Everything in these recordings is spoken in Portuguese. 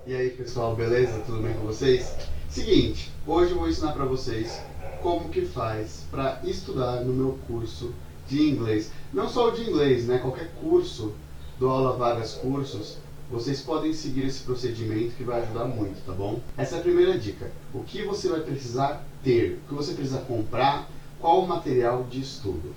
E aí pessoal, beleza? Tudo bem com vocês? Seguinte, hoje eu vou ensinar para vocês como que faz para estudar no meu curso de inglês. Não só o de inglês, né? Qualquer curso do Aula Vagas Cursos, vocês podem seguir esse procedimento que vai ajudar muito, tá bom? Essa é a primeira dica. O que você vai precisar ter? O que você precisa comprar? Qual o material de estudo?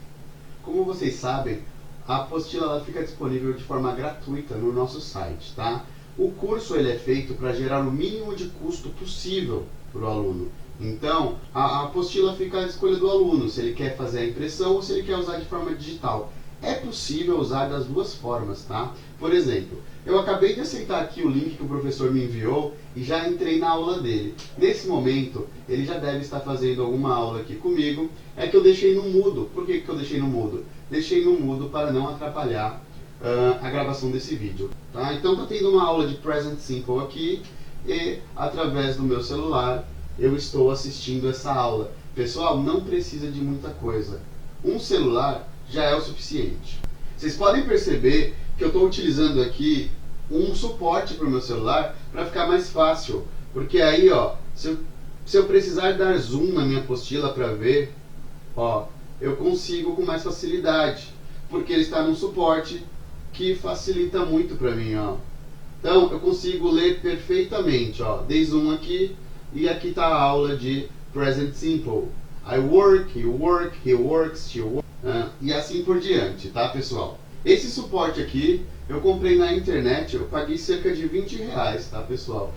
Como vocês sabem, a apostila ela fica disponível de forma gratuita no nosso site, tá? O curso ele é feito para gerar o mínimo de custo possível para o aluno. Então, a apostila fica à escolha do aluno, se ele quer fazer a impressão ou se ele quer usar de forma digital. É possível usar das duas formas, tá? Por exemplo, eu acabei de aceitar aqui o link que o professor me enviou e já entrei na aula dele. Nesse momento, ele já deve estar fazendo alguma aula aqui comigo. É que eu deixei no mudo. Por que eu deixei no mudo? Deixei no mudo para não atrapalhar a gravação desse vídeo, tá? Então está tendo uma aula de Present Simple aqui e através do meu celular eu estou assistindo essa aula. Pessoal, não precisa de muita coisa. Um celular já é o suficiente. Vocês podem perceber que eu estou utilizando aqui um suporte para o meu celular para ficar mais fácil, porque aí, ó, se eu precisar dar zoom na minha apostila para ver, ó, eu consigo com mais facilidade, porque ele está num suporte que facilita muito para mim, ó. Então eu consigo ler perfeitamente, ó. Dei zoom aqui e aqui está a aula de Present Simple. I work, you work, he works, she works, e assim por diante, tá, pessoal? Esse suporte aqui eu comprei na internet, eu paguei cerca de R$20, tá, pessoal?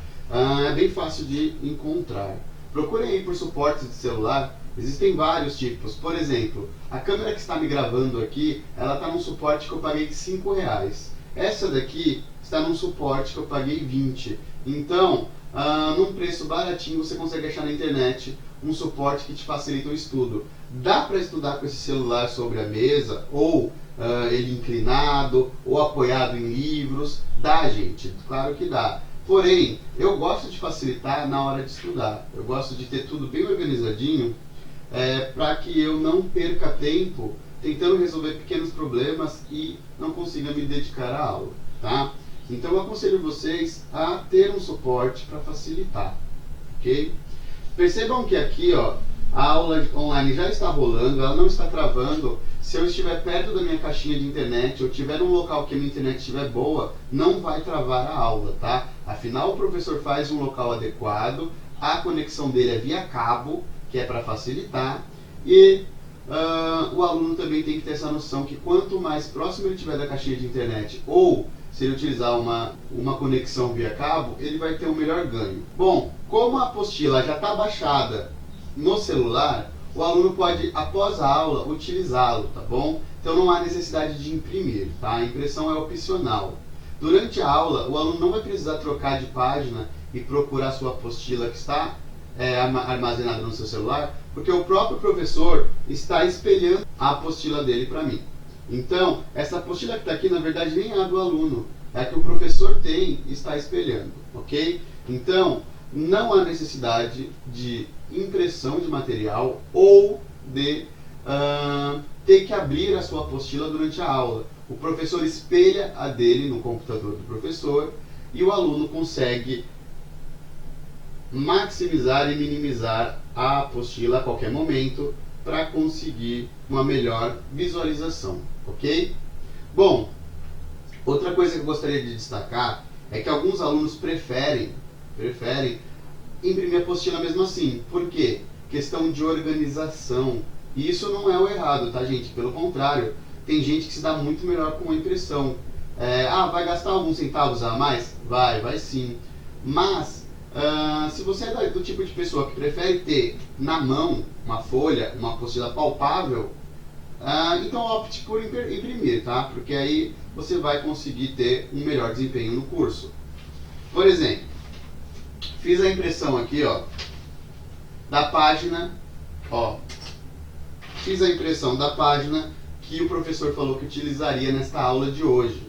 É bem fácil de encontrar. Procurem aí por suportes de celular. Existem vários tipos. Por exemplo, a câmera que está me gravando aqui, ela está num suporte que eu paguei R$5. Essa daqui está num suporte que eu paguei 20. Então, num preço baratinho, você consegue achar na internet um suporte que te facilita o estudo. Dá para estudar com esse celular sobre a mesa, ou ele inclinado, ou apoiado em livros. Dá, gente, claro que dá. Porém, eu gosto de facilitar na hora de estudar. Eu gosto de ter tudo bem organizadinho, para que eu não perca tempo tentando resolver pequenos problemas e não consiga me dedicar à aula, tá? Então eu aconselho vocês a ter um suporte para facilitar, ok? Percebam que aqui, ó, a aula online já está rolando, ela não está travando. Se eu estiver perto da minha caixinha de internet, ou estiver num local que a minha internet estiver boa, não vai travar a aula, tá? Afinal, o professor faz um local adequado, a conexão dele é via cabo, que é para facilitar, e o aluno também tem que ter essa noção que quanto mais próximo ele estiver da caixinha de internet, ou se ele utilizar uma conexão via cabo, ele vai ter um melhor ganho. Bom, como a apostila já está baixada no celular, o aluno pode, após a aula, utilizá-lo, tá bom? Então não há necessidade de imprimir, tá? A impressão é opcional. Durante a aula, o aluno não vai precisar trocar de página e procurar sua apostila que está armazenada no seu celular, porque o próprio professor está espelhando a apostila dele para mim. Então, essa apostila que está aqui, na verdade, nem é a do aluno, é a que o professor tem e está espelhando, ok? Então, não há necessidade de impressão de material ou de ter que abrir a sua apostila durante a aula. O professor espelha a dele no computador do professor e o aluno consegue maximizar e minimizar a apostila a qualquer momento para conseguir uma melhor visualização, ok? Bom, outra coisa que eu gostaria de destacar é que alguns alunos preferem imprimir a apostila mesmo assim. Por quê? Questão de organização. E isso não é o errado, tá, gente? Pelo contrário, tem gente que se dá muito melhor com a impressão. Vai gastar alguns centavos a mais? Vai sim. Mas se você é do tipo de pessoa que prefere ter na mão uma folha, uma apostila palpável, então opte por imprimir, tá? Porque aí você vai conseguir ter um melhor desempenho no curso. Por exemplo, fiz a impressão aqui, ó, da página, ó. Fiz a impressão da página que o professor falou que utilizaria nesta aula de hoje.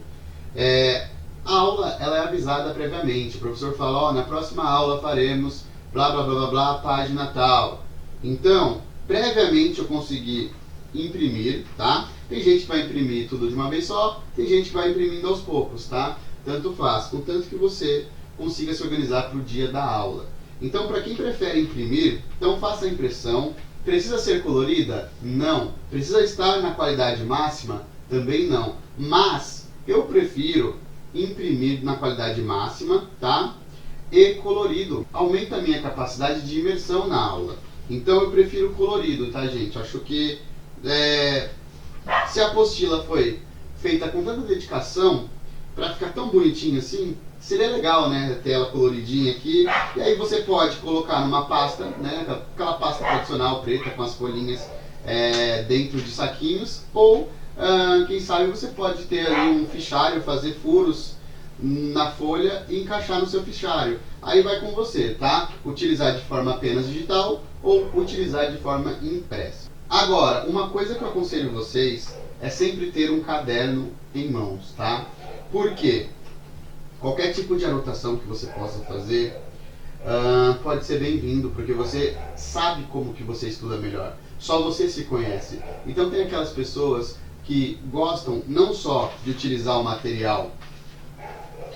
A aula ela é avisada previamente. O professor fala, ó, na próxima aula faremos blá blá blá blá blá, página tal. Então, previamente eu consegui imprimir, tá? Tem gente que vai imprimir tudo de uma vez só, tem gente que vai imprimindo aos poucos, tá? Tanto faz, contanto que você consiga se organizar para o dia da aula. Então, para quem prefere imprimir, então faça a impressão. Precisa ser colorida? Não. Precisa estar na qualidade máxima? Também não. Mas eu prefiro imprimir na qualidade máxima, tá? E colorido. Aumenta a minha capacidade de imersão na aula. Então eu prefiro colorido, tá, gente? Acho que se a apostila foi feita com tanta dedicação, para ficar tão bonitinho assim, seria legal, né, ter ela coloridinha aqui. E aí você pode colocar numa pasta, né, aquela pasta tradicional preta com as folhinhas dentro de saquinhos, ou quem sabe você pode ter ali um fichário, fazer furos na folha e encaixar no seu fichário. Aí vai com você, tá? Utilizar de forma apenas digital ou utilizar de forma impressa. Agora, uma coisa que eu aconselho vocês é sempre ter um caderno em mãos, tá? Por quê? Qualquer tipo de anotação que você possa fazer pode ser bem-vindo, porque você sabe como que você estuda melhor. Só você se conhece. Então tem aquelas pessoas que gostam não só de utilizar o material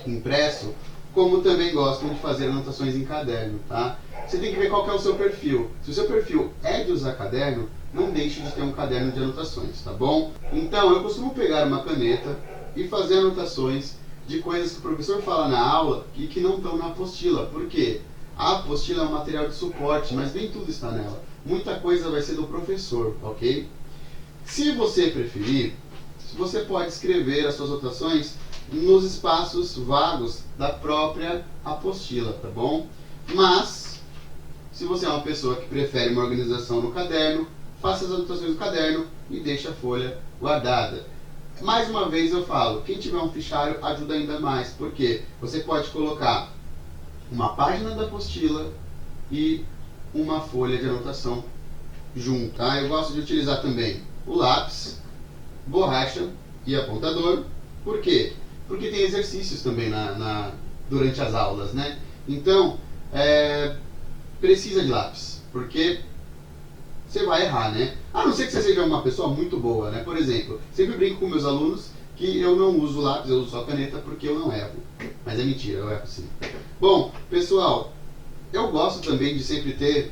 impresso, como também gostam de fazer anotações em caderno, tá? Você tem que ver qual que é o seu perfil. Se o seu perfil é de usar caderno, não deixe de ter um caderno de anotações, tá bom? Então eu costumo pegar uma caneta e fazer anotações de coisas que o professor fala na aula e que não estão na apostila. Por quê? A apostila é um material de suporte, mas nem tudo está nela. Muita coisa vai ser do professor, ok? Se você preferir, você pode escrever as suas anotações nos espaços vagos da própria apostila, tá bom? Mas, se você é uma pessoa que prefere uma organização no caderno, faça as anotações no caderno e deixe a folha guardada. Mais uma vez eu falo, quem tiver um fichário ajuda ainda mais, porque você pode colocar uma página da apostila e uma folha de anotação junto, tá? Eu gosto de utilizar também o lápis, borracha e apontador. Por quê? Porque tem exercícios também durante as aulas, né? Então, precisa de lápis, porque você vai errar, né? A não ser que você seja uma pessoa muito boa, né? Por exemplo, sempre brinco com meus alunos que eu não uso lápis, eu uso só caneta porque eu não erro. Mas é mentira, eu erro sim. Bom, pessoal, eu gosto também de sempre ter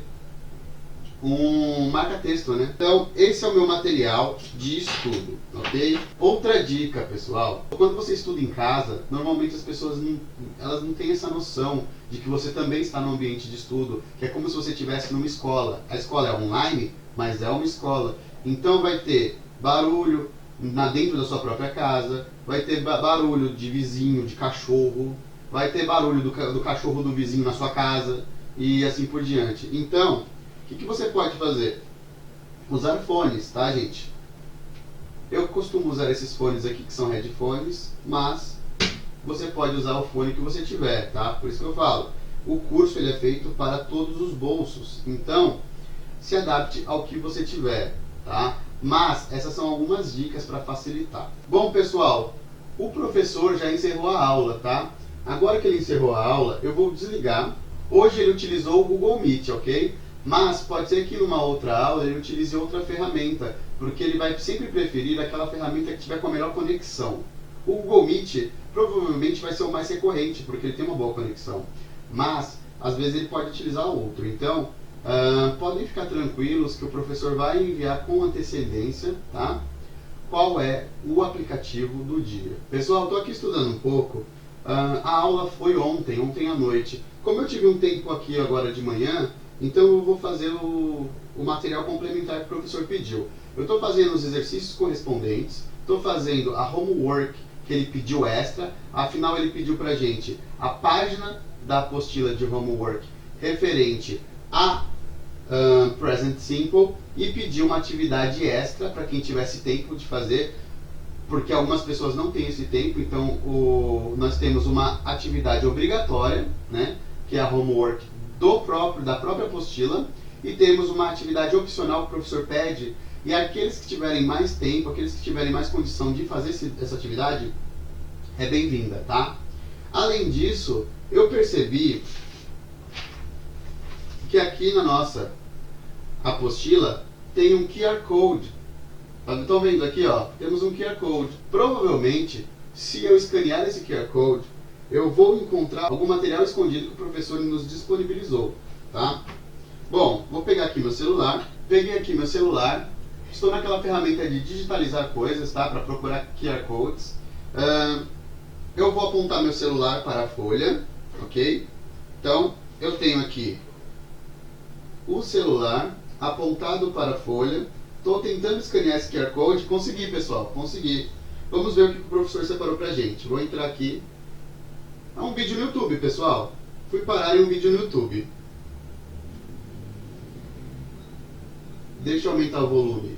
um marca-texto, né? Então, esse é o meu material de estudo, ok? Outra dica, pessoal, quando você estuda em casa, normalmente as pessoas não têm essa noção de que você também está no ambiente de estudo, que é como se você estivesse numa escola. A escola é online, mas é uma escola. Então vai ter barulho dentro da sua própria casa, vai ter barulho de vizinho, de cachorro, vai ter barulho do cachorro do vizinho na sua casa e assim por diante. Então, o que você pode fazer? Usar fones, tá, gente? Eu costumo usar esses fones aqui que são headphones, mas você pode usar o fone que você tiver, tá? Por isso que eu falo, o curso ele é feito para todos os bolsos, então se adapte ao que você tiver, tá? Mas essas são algumas dicas para facilitar. Bom, pessoal, o professor já encerrou a aula, tá? Agora que ele encerrou a aula, eu vou desligar. Hoje ele utilizou o Google Meet, ok? Mas pode ser que numa outra aula ele utilize outra ferramenta, porque ele vai sempre preferir aquela ferramenta que tiver com a melhor conexão. O Google Meet provavelmente vai ser o mais recorrente, porque ele tem uma boa conexão. Mas, às vezes ele pode utilizar outro. Então, podem ficar tranquilos que o professor vai enviar com antecedência, tá? Qual é o aplicativo do dia. Pessoal, estou aqui estudando um pouco. A aula foi ontem à noite. Como eu tive um tempo aqui agora de manhã, então eu vou fazer o material complementar que o professor pediu. Eu estou fazendo os exercícios correspondentes, estou fazendo a homework que ele pediu extra, afinal ele pediu pra gente a página da apostila de homework referente a Present Simple e pediu uma atividade extra para quem tivesse tempo de fazer, porque algumas pessoas não têm esse tempo, então nós temos uma atividade obrigatória, né, que é a homework da própria apostila, e temos uma atividade opcional que o professor pede, e aqueles que tiverem mais tempo, aqueles que tiverem mais condição de fazer essa atividade, é bem-vinda, tá? Além disso, eu percebi que aqui na nossa apostila tem um QR Code. Estão vendo aqui, ó? Temos um QR Code. Provavelmente, se eu escanear esse QR Code, eu vou encontrar algum material escondido que o professor nos disponibilizou, tá? Bom, vou pegar aqui meu celular, peguei aqui meu celular, estou naquela ferramenta de digitalizar coisas, tá? Para procurar QR Codes. Eu vou apontar meu celular para a folha, ok? Então, eu tenho aqui o celular apontado para a folha. Estou tentando escanear esse QR Code. Consegui, pessoal, consegui. Vamos ver o que o professor separou pra gente. Vou entrar aqui. É um vídeo no YouTube, pessoal. Fui parar em um vídeo no YouTube. Deixa eu aumentar o volume.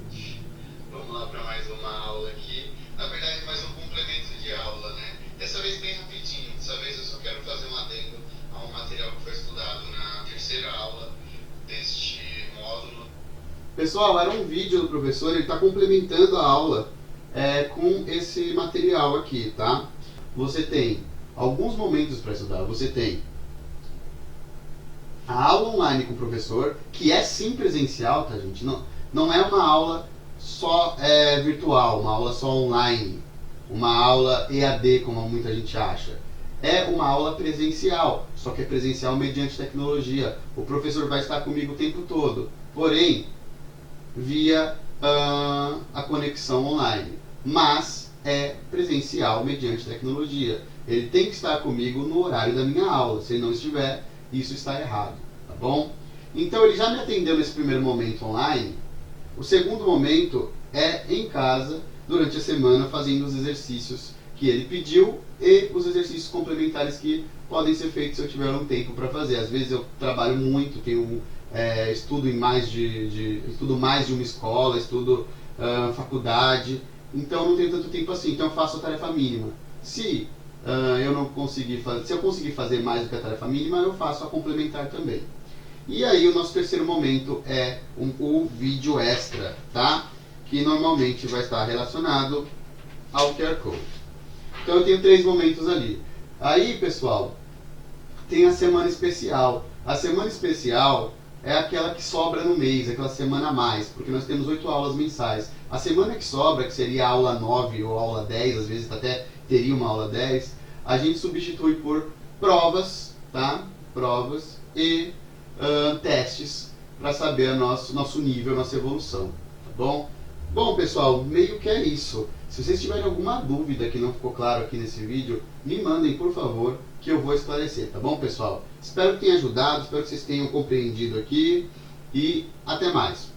Vamos lá para mais uma aula aqui. Na verdade, mais um complemento de aula, né? Dessa vez bem rapidinho. Dessa vez eu só quero fazer um adendo a um material que foi estudado na terceira aula deste módulo. Pessoal, era um vídeo do professor, ele está complementando a aula com esse material aqui, tá? Você tem alguns momentos para estudar. Você tem a aula online com o professor, que é sim presencial, tá, gente? Não é uma aula só virtual, uma aula só online, uma aula EAD, como muita gente acha. É uma aula presencial, só que é presencial mediante tecnologia. O professor vai estar comigo o tempo todo, porém, via a conexão online. Mas é presencial mediante tecnologia. Ele tem que estar comigo no horário da minha aula. Se ele não estiver, isso está errado, tá bom? Então ele já me atendeu nesse primeiro momento online. O segundo momento é em casa, durante a semana, fazendo os exercícios que ele pediu e os exercícios complementares que podem ser feitos se eu tiver um tempo para fazer. Às vezes eu trabalho muito, tenho estudo estudo mais de uma escola, estudo faculdade, então não tenho tanto tempo assim, então eu faço a tarefa mínima. Se eu conseguir fazer mais do que a tarefa mínima, eu faço a complementar também. E aí o nosso terceiro momento é o vídeo extra, tá? Que normalmente vai estar relacionado ao QR Code. Então eu tenho 3 momentos ali. Aí, pessoal, tem a semana especial. A semana especial é aquela que sobra no mês, aquela semana a mais, porque nós temos 8 aulas mensais. A semana que sobra, que seria a aula 9 ou aula 10, às vezes até teria uma aula 10, a gente substitui por provas, tá? Provas e testes para saber nosso nível, nossa evolução, tá bom? Bom, pessoal, meio que é isso. Se vocês tiverem alguma dúvida que não ficou claro aqui nesse vídeo, me mandem, por favor, que eu vou esclarecer, tá bom, pessoal? Espero que tenha ajudado, espero que vocês tenham compreendido aqui e até mais.